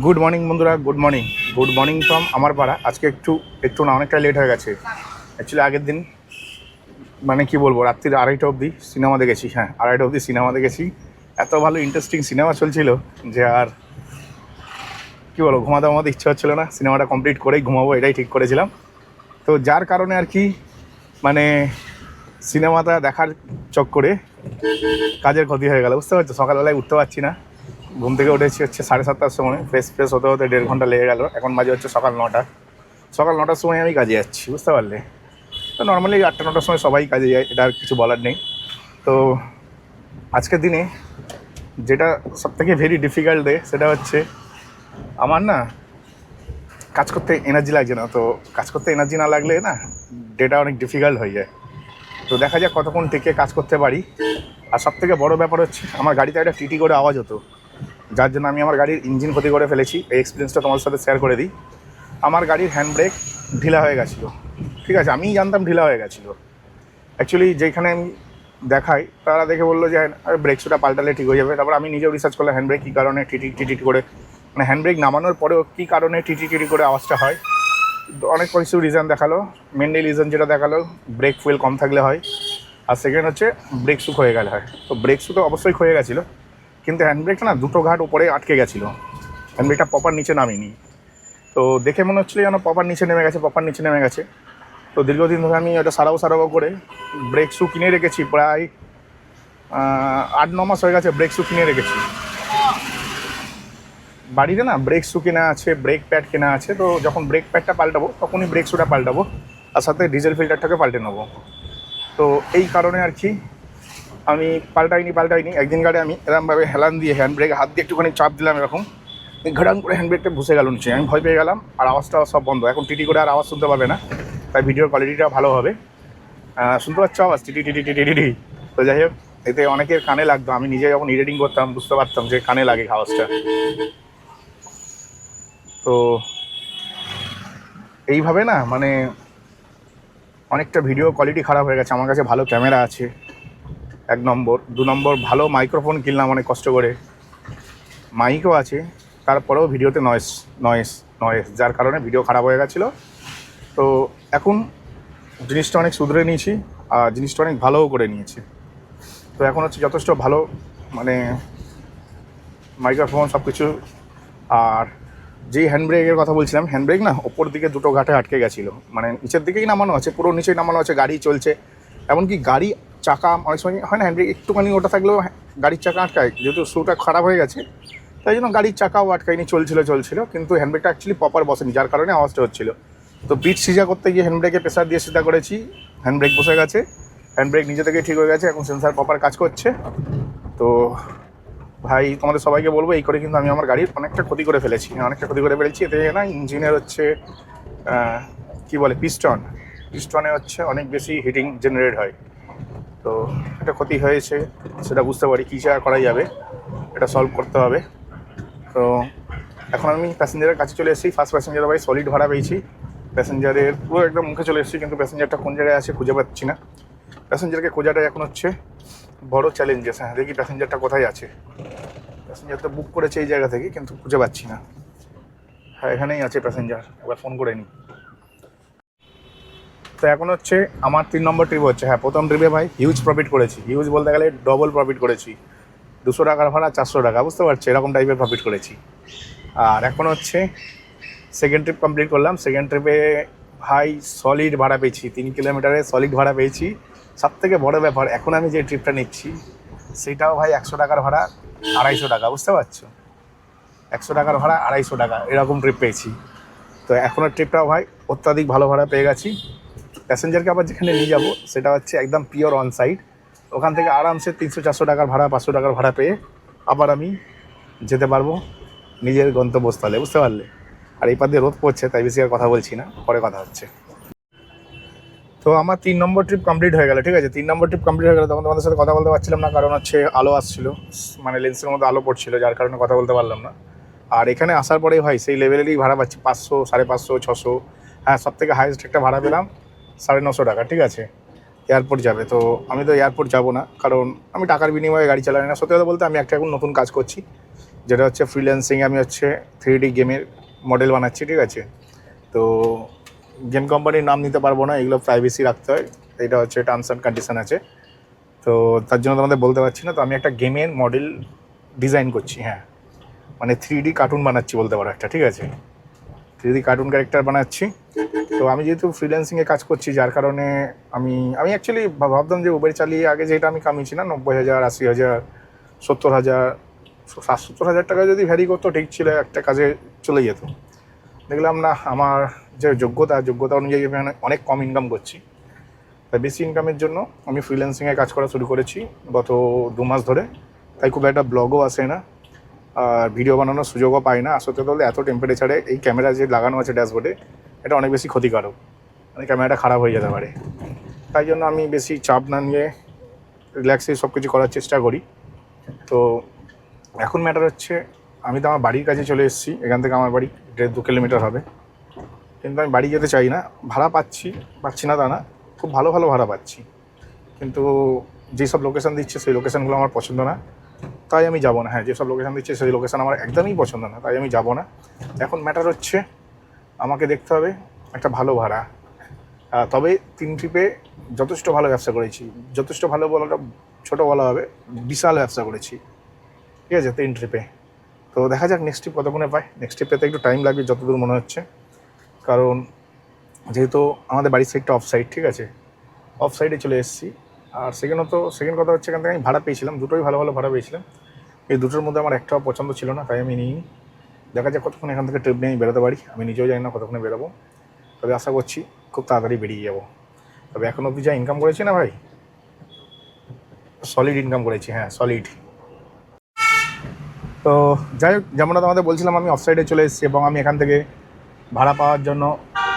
Good morning বন্ধুরা, good morning from আমার পাড়া। আজকে একটু একটু না অনেকটা লেট হয়ে গেছে। অ্যাকচুয়ালি আগের দিন মানে কি বলবো, রাত্রির 2:30 অবধি সিনেমা দেখেছি। হ্যাঁ, 2:30 অবধি সিনেমা দেখেছি। এত ভালো ইন্টারেস্টিং সিনেমা চলছিল যে আর কি বলবো, ঘুমাতে ইচ্ছা হচ্ছিল না। সিনেমাটা কমপ্লিট করেই ঘুমাবো, এটাই ঠিক করেছিলাম। তো যার কারণে আর কি মানে সিনেমাটা দেখার চক্করে কাজের ক্ষতি হয়ে গেল, বুঝতে পারছো। সকালবেলায় উঠতে পারছি না। ঘুম থেকে উঠেছি হচ্ছে 7:30টার সময়, ফ্রেশ হতে হতে 1.5 ঘন্টা লেগে গেল। এখন বাজে হচ্ছে সকাল 9টা। সকাল 9টার সময় আমি কাজে যাচ্ছি, বুঝতে পারলে। তো নর্মালি 8টা-9টার সময় সবাই কাজে যায়, এটা আর কিছু বলার নেই। তো আজকের দিনে যেটা সবথেকে ভেরি ডিফিকাল্ট ডে, সেটা হচ্ছে আমার না কাজ করতে এনার্জি লাগছে না। তো কাজ করতে এনার্জি না লাগলে না ডেটা অনেক ডিফিকাল্ট হয়ে যায়। তো দেখা যাক কতক্ষণ থেকে কাজ করতে পারি। আর সবথেকে বড় ব্যাপার হচ্ছে আমার গাড়িতে একটা টিটি করে আওয়াজ হতো, যার জন্য আমি আমার গাড়ির ইঞ্জিন ক্ষতি করে ফেলেছি। এই এক্সপিরিয়েন্সটা তোমার সাথে শেয়ার করে দিই। আমার গাড়ির হ্যান্ড ব্রেক ঢিলা হয়ে গেছিলো, ঠিক আছে। আমিই জানতাম ঢিলা হয়ে গেছিলো। অ্যাকচুয়ালি যেখানে আমি দেখাই তারা দেখে বললো যে ব্রেক শুটা পাল্টালে ঠিক হয়ে যাবে। তারপর আমি নিজেও রিসার্চ করলাম হ্যান্ড ব্রেক কী কারণে টিটি করে, মানে হ্যান্ড ব্রেক নামানোর পরেও কী কারণে টিটি করে আওয়াজটা হয়। অনেক কিছু রিজন দেখালো। মেনলি রিজন যেটা দেখালো, ব্রেক ফুয়েল কম থাকলে হয়। আর সেকেন্ড হচ্ছে ব্রেক শুক হয়ে গেলে হয়। তো ব্রেক শুক অবশ্যই হয়ে গেছিলো, কিন্তু হ্যান্ড ব্রেকটা না দুটো ঘাট উপরে আটকে গেছিলো। হ্যান্ড ব্রেকটা প্রপার নিচে নামিনি। তো দেখে মনে হচ্ছিলো যেন প্রপার নিচে নেমে গেছে। তো দীর্ঘদিন ধরে আমি ওটা সারাবো করে ব্রেক শু কিনে রেখেছি। প্রায় 8-9 মাস হয়ে গেছে ব্রেক শু কিনে রেখেছি। বাড়িতে না ব্রেক শু কেনা আছে, ব্রেক প্যাড কেনা আছে। তো যখন ব্রেক প্যাডটা পাল্টাবো তখনই ব্রেক শুটা পাল্টাবো, আর সাথে ডিজেল ফিল্টারটাকে পাল্টে নেবো। তো এই কারণে আর কি আমি পাল্টাইনি। একদিন গাড়ি আমি এরকমভাবে হেলান দিয়ে হ্যান্ড ব্রেক হাত দিয়ে একটুখানি চাপ দিলাম, এরকম ঘাটাং করে হ্যান্ড ব্রেকটা বসে গেল নিচে। আমি ভয় পেয়ে গেলাম, আর আওয়াজটা সব বন্ধ। এখন টিটি করে আর আওয়াজ শুনতে পাবে না, তাই ভিডিওর কোয়ালিটিটা ভালো হবে। শুনতে পাচ্ছ আওয়াজ টিটি। তো যাই হোক, এতে অনেকের কানে লাগতো। আমি নিজে যখন এডিটিং করতাম বুঝতে পারতাম যে কানে লাগে আওয়াজটা। তো এইভাবে না মানে অনেকটা ভিডিও কোয়ালিটি খারাপ হয়ে গেছে। আমার কাছে ভালো ক্যামেরা আছে 1 নম্বর, 2 নম্বর ভালো মাইক্রোফোন কিনলাম অনেক কষ্ট করে, মাইকও আছে। তারপরেও ভিডিওতে নয়েস, যার কারণে ভিডিও খারাপ হয়ে গেছিলো। তো এখন জিনিসটা অনেক শুধরে নিয়েছি, আর জিনিসটা অনেক ভালোও করে নিয়েছি। তো এখন হচ্ছে যথেষ্ট ভালো মানে মাইক্রোফোন সব কিছু। আর যেই হ্যান্ড ব্রেকের কথা বলছিলাম, হ্যান্ড ব্রেক না ওপর দিকে দুটো ঘাটে আটকে গেছিলো, মানে নিচের দিকেই নামানো আছে, পুরো নিচেই নামানো আছে, গাড়ি চলছে। এমনকি গাড়ি চাকা অনেক সময় হয় না হ্যান্ড ব্রেক একটুখানি ওটা থাকলেও গাড়ির চাকা আটকায়, যেহেতু শুটা খারাপ হয়ে গেছে তাই জন্য গাড়ির চাকাও আটকায়নি, চলছিল। কিন্তু হ্যান্ড ব্রেকটা অ্যাকচুয়ালি প্রপার বসেনি, যার কারণে আওয়াজটা হচ্ছিলো। তো পিঠ সিজা করতে গিয়ে হ্যান্ড ব্রেকে প্রেসার দিয়ে সিধা করেছি, হ্যান্ড ব্রেক বসে গেছে, হ্যান্ড ব্রেক নিজে থেকে ঠিক হয়ে গেছে। এখন সেন্সার প্রপার কাজ করছে। তো ভাই তোমাদের সবাইকে বলবো, এই করে কিন্তু আমি আমার গাড়ির অনেকটা ক্ষতি করে ফেলেছি। এতে না ইঞ্জিনের হচ্ছে কি বলে পিস্টনে হচ্ছে অনেক বেশি হিটিং জেনারেট হয়। তো এটা ক্ষতি হয়েছে, সেটা বুঝতে পারি। কী করা যাবে, এটা সলভ করতে হবে। তো এখন আমি প্যাসেঞ্জারের কাছে চলে এসেছি। ফার্স্ট প্যাসেঞ্জার ভাই সলিড ভাড়া পেয়েছি। প্যাসেঞ্জারের পুরো একদম মুখে চলে এসেছি, কিন্তু প্যাসেঞ্জারটা কোন জায়গায় আছে খুঁজে পাচ্ছি না। প্যাসেঞ্জারকে খোঁজাটাই এখন হচ্ছে বড় চ্যালেঞ্জেস। হ্যাঁ, দেখি প্যাসেঞ্জারটা কোথায় আছে। প্যাসেঞ্জার তো বুক করেছে এই জায়গা থেকে, কিন্তু খুঁজে পাচ্ছি না। হ্যাঁ, এখানেই আছে প্যাসেঞ্জার, একবার ফোন করে নিই। তো এখন হচ্ছে আমার 3 নম্বর ট্রিপ হচ্ছে। হ্যাঁ, প্রথম ট্রিপে ভাই হিউজ প্রফিট করেছি, হিউজ বলতে গেলে ডবল প্রফিট করেছি। 200 টাকার ভাড়া 400 টাকা, বুঝতে পারছি, এরকম টাইপের প্রফিট করেছি। আর এখন হচ্ছে সেকেন্ড ট্রিপ কমপ্লিট করলাম। সেকেন্ড ট্রিপে ভাই সলিড ভাড়া পেয়েছি, 3 কিলোমিটারে সলিড ভাড়া পেয়েছি। সবথেকে বড় ব্যাপার, এখন আমি যে ট্রিপটা নিচ্ছি সেটাও ভাই 100 টাকার ভাড়া 250 টাকা, বুঝতে পারছো। 100 টাকার ভাড়া 250 টাকা, এরকম ট্রিপ পেয়েছি। তো এখনের ট্রিপটাও ভাই অত্যাধিক ভালো ভাড়া পেয়ে গেছি। প্যাসেঞ্জারকে আবার যেখানে নিয়ে যাবো সেটা হচ্ছে একদম পিওর অন সাইড। ওখান থেকে আরামসে 300-400 টাকার ভাড়া, 500 টাকার ভাড়া পেয়ে আবার আমি যেতে পারবো নিজের গন্তব্যস্থলে, বুঝতে পারলে। আর এই পাশে রোদ পড়ছে, তাই বেশি আর কথা বলছি না, পরে কথা হচ্ছে। তো আমার 3 নম্বর ট্রিপ কমপ্লিট হয়ে গেল, ঠিক আছে। 3 নম্বর ট্রিপ কমপ্লিট হয়ে গেলো, তখন তোমাদের সাথে কথা বলতে পারছিলাম না, কারণ হচ্ছে আলো আসছিলো, মানে লেন্সের মধ্যে আলো পড়ছিল, যার কারণে কথা বলতে পারলাম না। আর এখানে আসার পরেই ভাই সেই লেভেলেরই ভাড়া পাচ্ছি, 500, 550, 600। হ্যাঁ, সব থেকে হাইয়েস্ট একটা ভাড়া পেলাম 950 টাকা, ঠিক আছে। এয়ারপোর্ট যাবে। তো আমি তো এয়ারপোর্ট যাবো না, কারণ আমি টাকার বিনিময়ে গাড়ি চালাই না। সত্যি কথা বলতে আমি একটা এখন নতুন কাজ করছি, যেটা হচ্ছে ফ্রিল্যান্সিংয়ে আমি হচ্ছে 3D গেমের মডেল বানাচ্ছি, ঠিক আছে। তো গেম কোম্পানির নাম নিতে পারবো না, এগুলো প্রাইভেসি রাখতে হয়, এটা হচ্ছে টার্মস অ্যান্ড কন্ডিশন আছে, তো তার জন্য তোমাদের বলতে পারছি না। তো আমি একটা গেমের মডেল ডিজাইন করছি, হ্যাঁ, মানে 3D কার্টুন বানাচ্ছি বলতে পারো একটা, ঠিক আছে। 3D কার্টুন ক্যারেক্টার বানাচ্ছি। তো আমি যেহেতু ফ্রিল্যান্সিংয়ে কাজ করছি, যার কারণে আমি অ্যাকচুয়ালি ভাবতাম যে উবের চালিয়ে আগে যেটা আমি কামিয়েছি না 90,000, 80,000, 70,000, 70,000 টাকা যদি ভ্যারি করতো ঠিক ছিল, একটা কাজে চলে যেত। দেখলাম না, আমার যে যোগ্যতা অনুযায়ী আমি অনেক কম ইনকাম করছি, তাই বেশি ইনকামের জন্য আমি ফ্রিল্যান্সিংয়ে কাজ করা শুরু করেছি গত 2 মাস ধরে। তাই খুব একটা ব্লগও আসে না, আর ভিডিও বানানোর সুযোগও পাই না। আসতে হলে এত টেম্পারেচারে এই ক্যামেরা যে লাগানো আছে ড্যাশবোর্ডে, এটা অনেক বেশি ক্ষতিকারক, মানে ক্যামেরাটা খারাপ হয়ে যেতে পারে। তাই জন্য আমি বেশি চাপ না নিয়ে রিল্যাক্সে সব কিছু করার চেষ্টা করি। তো এখন ম্যাটার হচ্ছে, আমি তো আমার বাড়ির কাছে চলে এসেছি, এখান থেকে আমার বাড়ি 1.5-2 কিলোমিটার হবে, কিন্তু আমি বাড়ি যেতে চাই না। ভাড়া পাচ্ছি না তা না, খুব ভালো ভাড়া পাচ্ছি, কিন্তু যেসব লোকেশান দিচ্ছে সেই লোকেশানগুলো আমার পছন্দ না, তাই আমি যাবো না। হ্যাঁ, যেসব লোকেশান দিচ্ছে সেই লোকেশান আমার একদমই পছন্দ না, তাই আমি যাবো না। এখন ম্যাটার হচ্ছে আমাকে দেখতে হবে একটা ভালো ভাড়া। তবে 3 ট্রিপে যথেষ্ট ভালো ব্যবসা করেছি, যথেষ্ট ভালো বলাটা ছোটো বলা হবে, বিশাল ব্যবসা করেছি, ঠিক আছে, 3 ট্রিপে। তো দেখা যাক নেক্সট ট্রিপ কতক্ষণে পাই। নেক্সট ট্রিপ পেতে একটু টাইম লাগবে যতদূর মনে হচ্ছে, কারণ যেহেতু আমাদের বাড়ির সাইডটা অফ সাইড, ঠিক আছে, অফ সাইডে চলে এসেছি। আর সেকেন্ড কথা হচ্ছে, এখান থেকে আমি ভাড়া পেয়েছিলাম, দুটোই ভালো ভাড়া পেয়েছিলাম। এই দুটোর মধ্যে আমার একটাও পছন্দ ছিল না, তাই আমি নিইনি। দেখা যাক কতক্ষণ এখান থেকে ট্রিপ নিয়ে আমি বেরোতে পারি, আমি নিজেও জানি না কতক্ষণে বেরোবো, তবে আশা করছি খুব তাড়াতাড়ি বেরিয়ে যাবো। তবে এখন অবধি যা ইনকাম করেছি না ভাই, সলিড ইনকাম করেছি, হ্যাঁ সলিড। তো যাই হোক, যেমনটা তোমাদের বলছিলাম, আমি অফ সাইডে চলে এসেছি এবং আমি এখান থেকে ভাড়া পাওয়ার জন্য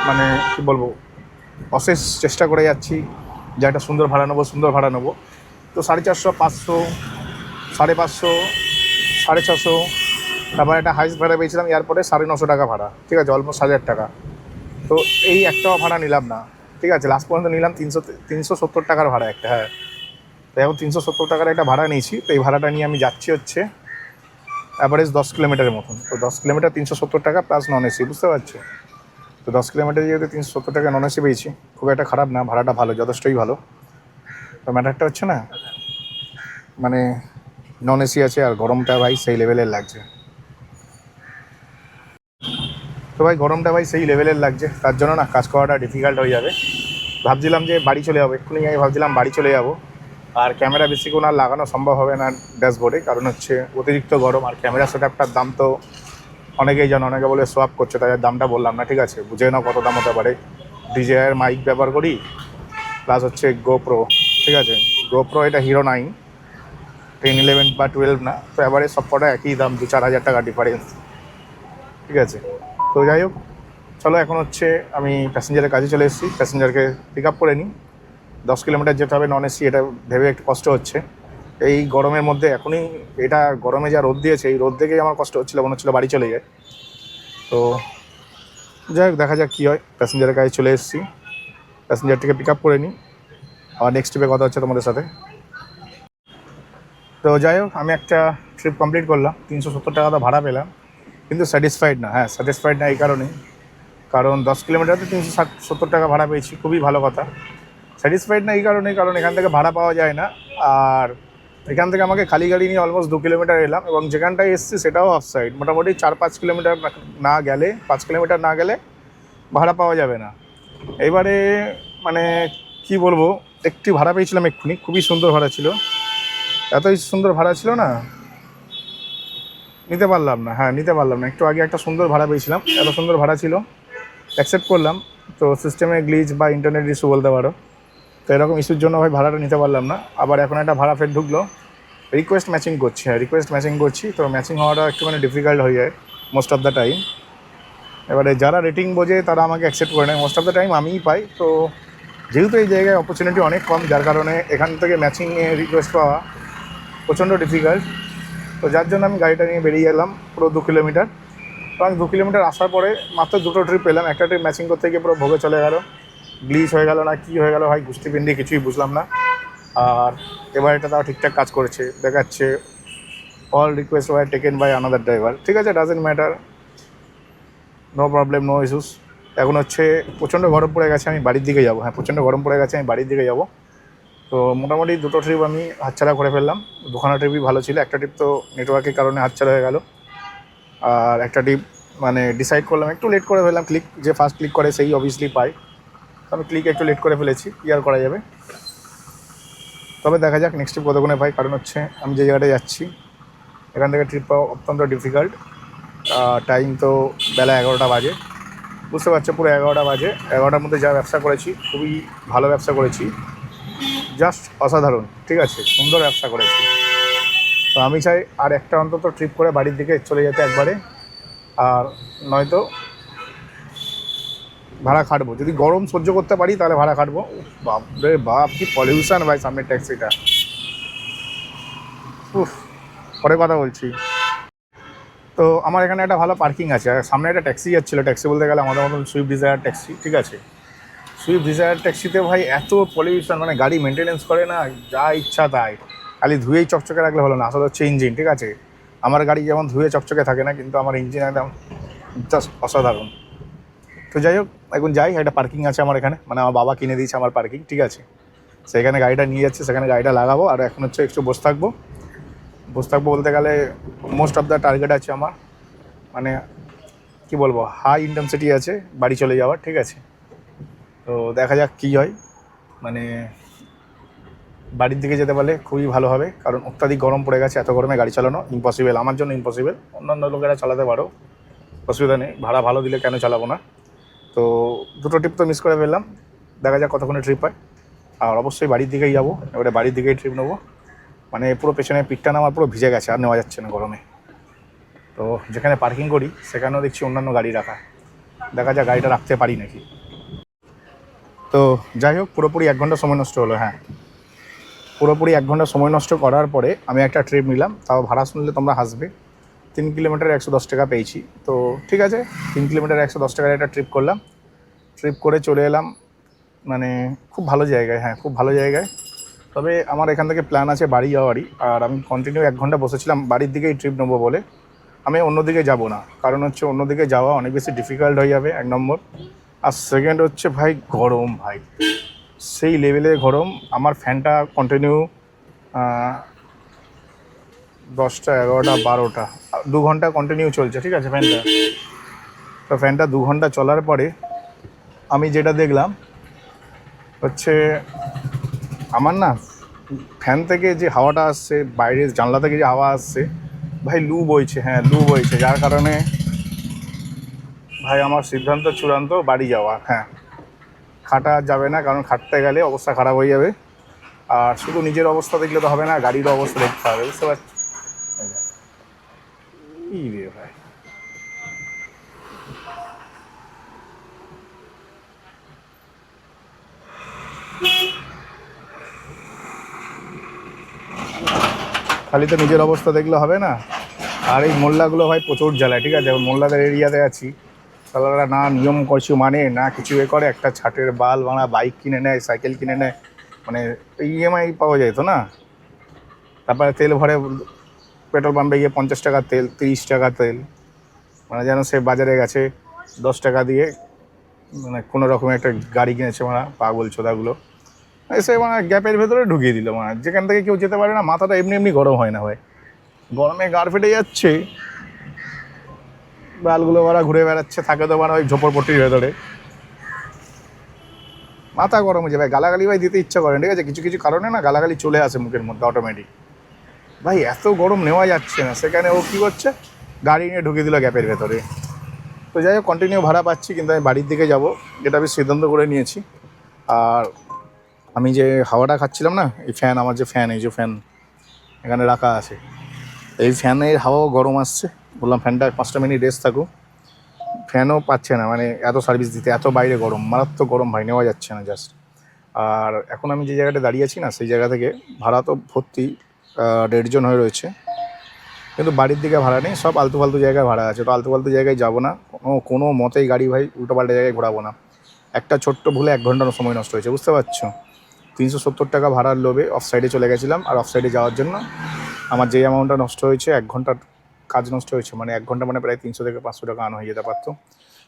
মানে কী বলবো, অশেষ চেষ্টা করে যাচ্ছি যে একটা সুন্দর ভাড়া নেবো। তো 450, 500, 550, 650, তারপর একটা হাইস্ট ভাড়া পেয়েছিলাম এয়ারপোর্টে 950 টাকা ভাড়া, ঠিক আছে, অলমোস্ট 1,000 টাকা। তো এই একটাও ভাড়া নিলাম না, ঠিক আছে, লাস্ট পর্যন্ত নিলাম 370 টাকার ভাড়া একটা, হ্যাঁ। তো এখন 370 টাকার একটা ভাড়া নিয়েছি। তো এই ভাড়াটা নিয়ে আমি যাচ্ছি হচ্ছে অ্যাভারেজ 10 কিলোমিটারের মতন। তো 10 কিলোমিটার 370 টাকা প্লাস নন এসি, বুঝতে পারছো। তো 10 কিলোমিটার যেহেতু 370 টাকা নন এসি পেয়েছি, খুব একটা খারাপ না, ভাড়াটা ভালো, যথেষ্টই ভালো। তো ম্যাটারটা হচ্ছে না, মানে নন এসি আছে আর গরমটা ভাই সেই লেভেলের লাগছে। তো ভাই গরমটা ভাই সেই লেভেলের লাগছে, তার জন্য না কাজ করাটা ডিফিকাল্ট হয়ে যাবে। ভাবছিলাম যে বাড়ি চলে যাবো, এক্ষুনি আমি ভাবছিলাম বাড়ি চলে যাবো, আর ক্যামেরা বেশিক্ষণ আর লাগানো সম্ভব হবে না ড্যাশবোর্ডে, কারণ হচ্ছে অতিরিক্ত গরম। আর ক্যামেরা সেটআপটার দাম তো অনেকেই জানো, অনেকে বলে সোয়াপ করছে, তাই দামটা বললাম না, ঠিক আছে, বুঝে নাও কত দাম হতে পারে। DJI মাইক ব্যবহার করি, প্লাস হচ্ছে GoPro, ঠিক আছে, GoPro এটা Hero 9, 10, 11 বা 12 না, তো এবারে সব কটা একই দাম, 2-4 হাজার টাকা ডিফারেন্স, ঠিক আছে। তো যাই হোক, চলো এখন হচ্ছে আমি প্যাসেঞ্জারের কাছে চলে এসেছি, প্যাসেঞ্জারকে পিক আপ করে নিই। 10 কিলোমিটার যেতে হবে নন এসি, এটা ভেবে একটু কষ্ট হচ্ছে এই গরমের মধ্যে। এখনই এটা গরমে যা রোদ দিয়েছে, এই রোদ দেখেই আমার কষ্ট হচ্ছিলো, মনে হচ্ছিলো বাড়ি চলে যায়। তো যাই হোক, দেখা যাক কী হয়। প্যাসেঞ্জারের কাছে চলে এসেছি, প্যাসেঞ্জারটিকে পিক আপ করে নিই, আর নেক্সট ট্রিপে কথা হচ্ছে তোমাদের সাথে। তো যাই হোক, আমি একটা ট্রিপ কমপ্লিট করলাম, 370 টাকা তো ভাড়া পেলাম, কিন্তু স্যাটিসফাইড না। হ্যাঁ, স্যাটিসফাইড না এই কারণেই, কারণ 10 কিলোমিটারতে 370 টাকা ভাড়া পেয়েছি, খুবই ভালো কথা। স্যাটিসফাইড না এই কারণেই, কারণ এখান থেকে ভাড়া পাওয়া যায় না, আর এখান থেকে আমাকে খালি গাড়ি নিয়ে অলমোস্ট 2 কিলোমিটার এলাম, এবং যেখানটায় এসেছি সেটাও অফ সাইড। মোটামুটি 4-5 কিলোমিটার না গেলে, 5 কিলোমিটার না গেলে ভাড়া পাওয়া যাবে না। এবারে মানে কি বলবো, একটি ভাড়া পেয়েছিলাম এক্ষুনি, খুবই সুন্দর ভাড়া ছিল, এতই সুন্দর ভাড়া ছিল না, নিতে পারলাম না। হ্যাঁ, নিতে পারলাম না, একটু আগে একটা সুন্দর ভাড়া পেয়েছিলাম, এত সুন্দর ভাড়া ছিল, অ্যাকসেপ্ট করলাম। তো সিস্টেমে গ্লিচ বা ইন্টারনেট ইস্যু বলতে পারো, তো এরকম ইস্যুর জন্য ভাই ভাড়াটা নিতে পারলাম না। আবার এখন একটা ভাড়া ফের ঢুকলো, রিকোয়েস্ট ম্যাচিং করছি। হ্যাঁ, রিকোয়েস্ট ম্যাচিং করছি, তো ম্যাচিং হওয়াটা একটুখানি ডিফিকাল্ট হয়ে যায় মোস্ট অফ দ্য টাইম। এবারে যারা রেটিং বোঝে তারা আমাকে অ্যাকসেপ্ট করে নেয়, মোস্ট অফ দ্য টাইম আমিই পাই। তো যেহেতু এই জায়গায় অপরচুনিটি অনেক কম, যার কারণে এখান থেকে ম্যাচিংয়ে রিকোয়েস্ট পাওয়া প্রচণ্ড ডিফিকাল্ট। তো যার জন্য আমি গাড়িটা নিয়ে বেরিয়ে এলাম পুরো 2 কিলোমিটার। তো আমি 2 কিলোমিটার আসার পরে মাত্র 2টো ট্রিপ পেলাম, একটা ট্রিপ ম্যাচিং করতে গিয়ে পুরো ভোগে চলে গেল, গ্লিচ হয়ে গেল না কী হয়ে গেল ভাই, গুষ্টি পিন্ডি কিছুই বুঝলাম না। আর এবার এটা তাও ঠিকঠাক কাজ করেছে, দেখাচ্ছে all request were taken by another driver. ঠিক আছে, doesn't matter, no problem, no issues. এখন হচ্ছে প্রচণ্ড গরম পড়ে গেছে, আমি বাড়ির দিকে যাবো। হ্যাঁ, প্রচণ্ড গরম পড়ে গেছে, আমি বাড়ির দিকে যাবো। তো মোটামুটি দুটো ট্রিপ আমি হাতছাড়া করে ফেললাম। দুখানা ট্রিপই ভালো ছিল। একটা ট্রিপ তো নেটওয়ার্কের কারণে হাতছাড়া হয়ে গেল, আর একটা ট্রিপ মানে ডিসাইড করলাম একটু লেট করে ফেললাম। ক্লিক যে ফার্স্ট ক্লিক করে সেই অবভিয়াসলি পায়, তো আমি ক্লিক একটু লেট করে ফেলেছি, কি আর করা যাবে। তবে দেখা যাক নেক্সট ট্রিপ কতক্ষণে পাই, কারণ হচ্ছে আমি যে জায়গাটায় যাচ্ছি এখান থেকে ট্রিপ পাওয়া অত্যন্ত ডিফিকাল্ট। টাইম তো বেলা 11টা বাজে, বুঝতে পারছো, পুরো 11টা বাজে। 11টার মধ্যে যা ব্যবসা করেছি, খুবই ভালো ব্যবসা করেছি, জাস্ট অসাধারণ। ঠিক আছে, সুন্দর ব্যবসা করেছি। তো আমি চাই আর একটা অন্তত ট্রিপ করে বাড়ির দিকে চলে যেতে একবারে, আর নয়তো ভাড়া খাটবো। যদি গরম সহ্য করতে পারি তাহলে ভাড়া খাটবো। বাপরে বাপ, কি পলিউশন ভাই সামনের ট্যাক্সিটা। উফ, পরে কথা বলছি। তো আমার এখানে একটা ভালো পার্কিং আছে, আর সামনে একটা ট্যাক্সি যাচ্ছিলো। ট্যাক্সি বলতে গেলে আমাদের মতন সুইফট ডিজায়ার ট্যাক্সি। ঠিক আছে, সুইফট ডিজায়ার ট্যাক্সিতে ভাই এত পলিউশন, মানে গাড়ি মেনটেনেন্স করে না, যা ইচ্ছা তাই, খালি ধুয়েই চকচকে রাখলে হলো না। আসলে হচ্ছে ইঞ্জিন। ঠিক আছে, আমার গাড়ি যেমন ধুয়ে চকচকে থাকে না, কিন্তু আমার ইঞ্জিন একদম জাস্ট অসাধারণ। তো যাই হোক, এখন যাই, একটা পার্কিং আছে আমার এখানে, মানে আমার বাবা কিনে দিয়েছে আমার পার্কিং। ঠিক আছে, সেখানে গাড়িটা নিয়ে যাচ্ছে, সেখানে গাড়িটা লাগাবো। আর এখন হচ্ছে একটু বসে থাকবো বলতে গেলে মোস্ট অফ দ্য টার্গেট আছে আমার, মানে কি বলবো, হাই ইন্টেন্সিটি আছে বাড়ি চলে যাওয়ার। ঠিক আছে, তো দেখা যাক কী হয়। মানে বাড়ির দিকে যেতে পারলে খুবই ভালো হবে, কারণ অত্যাধিক গরম পড়ে গেছে। এত গরমে গাড়ি চালানো ইম্পসিবল, আমার জন্য ইম্পসিবল। অন্যান্য লোকেরা চালাতে পারো, অসুবিধা নেই, ভাড়া ভালো দিলে কেন চালাবো না। তো দুটো ট্রিপ তো মিস করে ফেললাম, দেখা যাক কতক্ষণে ট্রিপ হয়। আর অবশ্যই বাড়ির দিকেই যাবো, এবারে বাড়ির দিকেই ট্রিপ নেবো। মানে পুরো পেছনে পিঠটা আমার পুরো ভিজে গেছে, আর নেওয়া যাচ্ছে না গরমে। তো যেখানে পার্কিং করি সেখানেও দেখছি অন্যান্য গাড়ি রাখা, দেখা যাক গাড়িটা রাখতে পারি নাকি। তো যাই হোক, পুরোপুরি 1 ঘন্টা সময় নষ্ট হলো। হ্যাঁ, পুরোপুরি 1 ঘন্টা সময় নষ্ট করার পরে আমি একটা ট্রিপ নিলাম, তাও ভাড়া শুনলে তোমরা হাসবে। 3 কিলোমিটার 110 টাকা পেয়েছি। তো ঠিক আছে, 3 কিলোমিটার 110 টাকার একটা ট্রিপ করলাম। ট্রিপ করে চলে এলাম, মানে খুব ভালো জায়গায়। হ্যাঁ, খুব ভালো জায়গায়। তবে আমার এখান থেকে প্ল্যান আছে বাড়ি যাওয়ারই, আর আমি কন্টিনিউ 1 ঘন্টা বসেছিলাম বাড়ির দিকেই ট্রিপ নেবো বলে। আমি অন্যদিকে যাব না, কারণ হচ্ছে অন্যদিকে যাওয়া অনেক বেশি ডিফিকাল্ট হয়ে যাবে, 1 নম্বর। আর সেকেন্ড হচ্ছে ভাই গরম, ভাই সেই লেভেলে গরম। আমার ফ্যানটা কন্টিনিউ 10টা 11টা 12টা 2 ঘন্টা কন্টিনিউ চলছে। ঠিক আছে, ফ্যানটা। তো ফ্যানটা 2 ঘন্টা চলার পরে আমি যেটা দেখলাম হচ্ছে, আমার না ফ্যান থেকে যে হাওয়াটা আসছে, বাইরের জানলা থেকে যে হাওয়া আসছে, ভাই লু বইছে। হ্যাঁ, লু বইছে, যার কারণে ভাই আমার সিদ্ধান্ত চূড়ান্ত, বাড়ি যাওয়া। হ্যাঁ, খাটা যাবে না, কারণ খাটতে গেলে অবস্থা খারাপ হয়ে যাবে। আর শুধু নিজের অবস্থা দেখলে তো হবে না, গাড়িরও অবস্থা দেখতে হবে, বুঝতে পারছি। ই রে ভাই, খালি তো নিজের অবস্থা দেখলে হবে না, আর এই মোল্লাগুলো ভাই প্রচুর জ্বালায়। ঠিক আছে, মোল্লাদের এরিয়াতে আছি, তারা না নিয়ম কিছু মানে, না কিছু এ করে। একটা ছাটের বাল ভাঙা বাইক কিনে নেয়, সাইকেল কিনে নেয়, মানে ইএমআই পাওয়া যায় তো না। তারপরে তেল ভরে পেট্রোল পাম্পে গিয়ে 50 টাকা তেল, 30 টাকা তেল, মানে যেন সে বাজারে গেছে 10 টাকা দিয়ে, মানে কোনো রকমের একটা গাড়ি কিনেছে। মানে পাগল ছোদাগুলো এসে মানে গ্যাপের ভেতরে ঢুকিয়ে দিল, মানে যেখান থেকে কেউ যেতে পারে না। মাথাটা এমনি এমনি গরম হয় না ভাই, গরমে গাড় ফেটে যাচ্ছে। বালগুলো ওরা ঘুরে বেড়াচ্ছে, থাকে তো মানে ওই ঝোপড়পট্টির ভেতরে, মাথা গরম হয়ে যায় ভাই। গালাগালি ভাই দিতে ইচ্ছা করেন, ঠিক আছে, কিছু কিছু কারণে না গালাগালি চলে আসে মুখের মধ্যে অটোমেটিক। ভাই এত গরম নেওয়া যাচ্ছে না, সেখানে ও কী করছে, গাড়ি নিয়ে ঢুকিয়ে দিল গ্যাপের ভেতরে। তো যাই হোক, কন্টিনিউ ভাড়া পাচ্ছি, কিন্তু আমি বাড়ির দিকে যাব, যেটা আমি সিদ্ধান্ত করে নিয়েছি। আর আমি যে হাওয়াটা খাচ্ছিলাম না, এই ফ্যান, আমার যে ফ্যান, এই যে ফ্যান এখানে রাখা আছে, এই ফ্যানের হাওয়াও গরম আসছে। বললাম ফ্যানটা 5টা মিনিট রেস্ট থাকুক, ফ্যানও পাচ্ছে না, মানে এত সার্ভিস দিতে, এত বাইরে গরম, মারাত্মক গরম ভাই, নেওয়া যাচ্ছে না জাস্ট। আর এখন আমি যে জায়গাটা দাঁড়িয়ে আছি না, সেই জায়গা থেকে ভাড়া তো ভর্তি, 1.5 জন হয়ে রয়েছে, কিন্তু বাড়ির দিকে ভাড়া নেই, সব আলতু ফালতু জায়গায় ভাড়া আছে। তো আলতু ফালতু জায়গায় যাবো না, কোনো মতেই গাড়ি ভাই উল্টোপাল্টা জায়গায় ঘোরাবো না। একটা ছোট্ট ভুলে 1 ঘন্টার সময় নষ্ট হয়েছে, বুঝতে পারছো। 370 টাকা ভাড়ার লোভে অফ সাইডে চলে গেছিলাম, আর অফ সাইডে যাওয়ার জন্য আমার যে অ্যামাউন্টটা নষ্ট হয়েছে 1 ঘন্টার কাজ নষ্ট হয়েছে, মানে 1 ঘন্টা মানে প্রায় 300 থেকে 500 টাকা আর্ন হয়ে যেতে পারতো,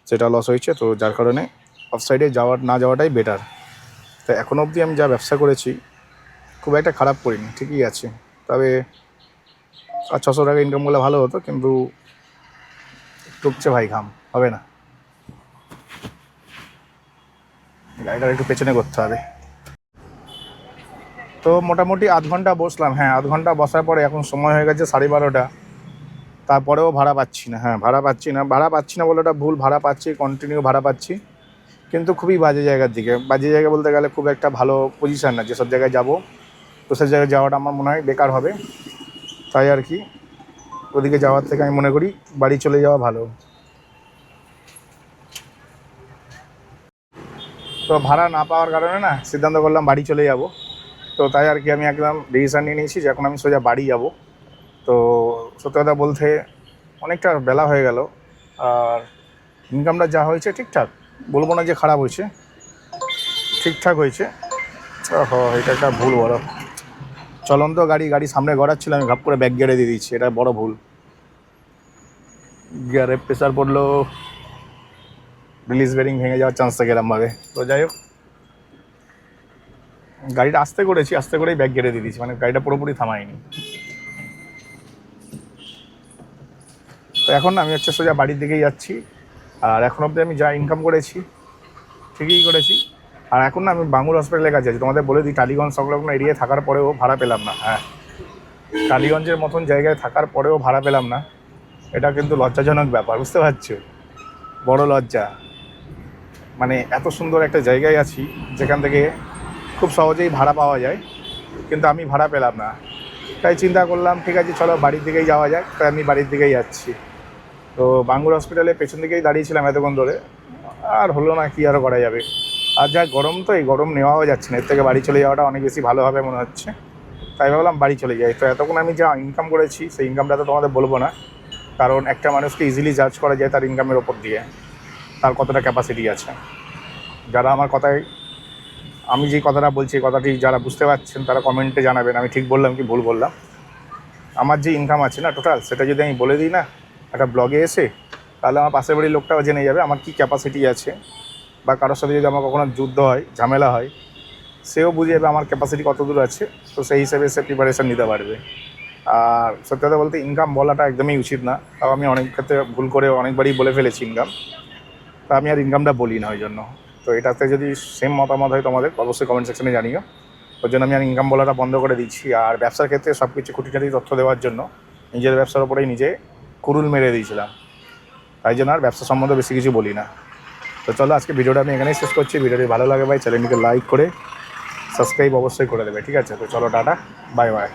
সেটা লস হয়েছে। তো যার কারণে অফসাইডে না যাওয়াটাই বেটার। তো এখনও অবধি আমি যা ব্যবসা করেছি খুব একটা খারাপ করিনি, ঠিকই আছে। তবে আর 600 টাকা ইনকাম করলে ভালো হতো, কিন্তু টুকছে ভাই, ঘাম হবে না, গাড়িটা একটু পেছনে করতে হবে। তো মোটামুটি আধ ঘন্টা বসলাম, হ্যাঁ আধ ঘন্টা বসার পরে এখন সময় হয়ে গেছে 12:30। তারপরেও ভাড়া পাচ্ছি না, হ্যাঁ ভাড়া পাচ্ছি না বলাটা ভুল, ভাড়া পাচ্ছি, কন্টিনিউ ভাড়া পাচ্ছি, কিন্তু খুবই বাজে জায়গার দিকে। বাজে জায়গা বলতে গেলে খুব একটা ভালো পজিশান না, যেসব জায়গায় যাবো তো সব জায়গায় যাওয়াটা আমার মনে হয় বেকার হবে। তাই আর কি ওদিকে যাওয়ার থেকে আমি মনে করি বাড়ি চলে যাওয়া ভালো। তো ভাড়া না পাওয়ার কারণে না সিদ্ধান্ত করলাম বাড়ি চলে যাব। তো তাই আর কি আমি একদম ডিসিশান নিয়ে নিয়েছি যে এখন আমি সোজা বাড়ি যাব। তো সত্যি কথা বলতে অনেকটা বেলা হয়ে গেল, আর ইনকামটা যা হয়েছে ঠিকঠাক, বলবো না যে খারাপ হয়েছে, ঠিকঠাক হয়েছে। এটা একটা ভুল বড়, চলন্ত গাড়ি সামনে গড়াচ্ছিল, আমি ঘাপ করে ব্যাক গিয়ারে দিয়ে দিচ্ছি, এটা বড় ভুল। গিয়ারে প্রেসার পড়লো, রিলিজ বেরিং ভেঙে যাওয়ার চান্স থাকে এরমভাবে। তো যাই হোক, গাড়িটা আস্তে করেই ব্যাক গিয়ারে দিয়ে দিচ্ছি, মানে গাড়িটা পুরোপুরি থামাইনি। তো এখন আমি হচ্ছে সোজা বাড়ির দিকেই যাচ্ছি। আর এখন অবধি আমি যা ইনকাম করেছি ঠিকই করেছি। আর এখন না আমি বাঙ্গুর হসপিটালের কাছে আছি, তোমাদের বলে দিই টালিগঞ্জ সংলগ্ন এরিয়ায় থাকার পরেও ভাড়া পেলাম না। হ্যাঁ, টালিগঞ্জের মতন জায়গায় থাকার পরেও ভাড়া পেলাম না, এটা কিন্তু লজ্জাজনক ব্যাপার, বুঝতে পারছো? বড় লজ্জা। মানে এত সুন্দর একটা জায়গায় আছি যেখান থেকে খুব সহজেই ভাড়া পাওয়া যায়, কিন্তু আমি ভাড়া পেলাম না। তাই চিন্তা করলাম ঠিক আছে চলো বাড়ির দিকেই যাওয়া যাক। তাই আমি বাড়ির দিকেই যাচ্ছি। তো বাঙ্গুর হসপিটালের পেছন দিকেই দাঁড়িয়েছিলাম এতক্ষণ ধরে, আর হলো না, কি আরও করা যাবে। আর যা গরম, তো এই গরম নেওয়াও যাচ্ছে না, এর থেকে বাড়ি চলে যাওয়াটা অনেক বেশি ভালো হবে মনে হচ্ছে। তাই ভাবলাম বাড়ি চলে যাই। তো এতক্ষণ আমি যা ইনকাম করেছি সেই ইনকামটা তো তোমাদের বলবো না, কারণ একটা মানুষকে ইজিলি জাজ করা যায় তার ইনকামের ওপর দিয়ে, তার কতটা ক্যাপাসিটি আছে। যারা আমার কথায়, আমি যে কথাটা বলছি কথাটি যারা বুঝতে পারছেন তারা কমেন্টে জানাবেন আমি ঠিক বললাম কি ভুল বললাম। আমার যে ইনকাম আছে না টোটাল, সেটা যদি আমি বলে দিই না একটা ব্লগে এসে, তাহলে আমার পাশের বাড়ির লোকটাও জেনে যাবে আমার কী ক্যাপাসিটি আছে। বা কারোর সাথে যদি আমার কখনো যুদ্ধ হয়, ঝামেলা হয়, সেও বুঝে যাবে আমার ক্যাপাসিটি কত দূর আছে। তো সেই হিসেবে সে প্রিপারেশান নিতে পারবে। আর সত্যি কথা বলতে ইনকাম বলাটা একদমই উচিত না, তাও আমি অনেক ক্ষেত্রে ভুল করে অনেকবারই বলে ফেলেছি ইনকাম। তা আমি আর ইনকামটা বলি না ওই জন্য। তো এটাতে যদি সেম মতামত হয় তোমাদের অবশ্যই কমেন্ট সেকশনে জানিও। ওই জন্য আমি আর ইনকাম বলাটা বন্ধ করে দিচ্ছি। আর ব্যবসার ক্ষেত্রে সব কিছু খুঁটিনাটি তথ্য দেওয়ার জন্য নিজের ব্যবসার ওপরেই নিজে কুরুল মেরে দিয়েছিলাম, তাই জন্য আর ব্যবসা সম্বন্ধে বেশি কিছু বলি না। তো চলো আজকে ভিডিওটা আমি এখানেই শেষ করছি। ভিডিওটি ভালো লাগে ভাই চ্যানেলটিকে লাইক করে সাবস্ক্রাইব অবশ্যই করে দেবে, ঠিক আছে? তো চলো টাটা, বাই বাই।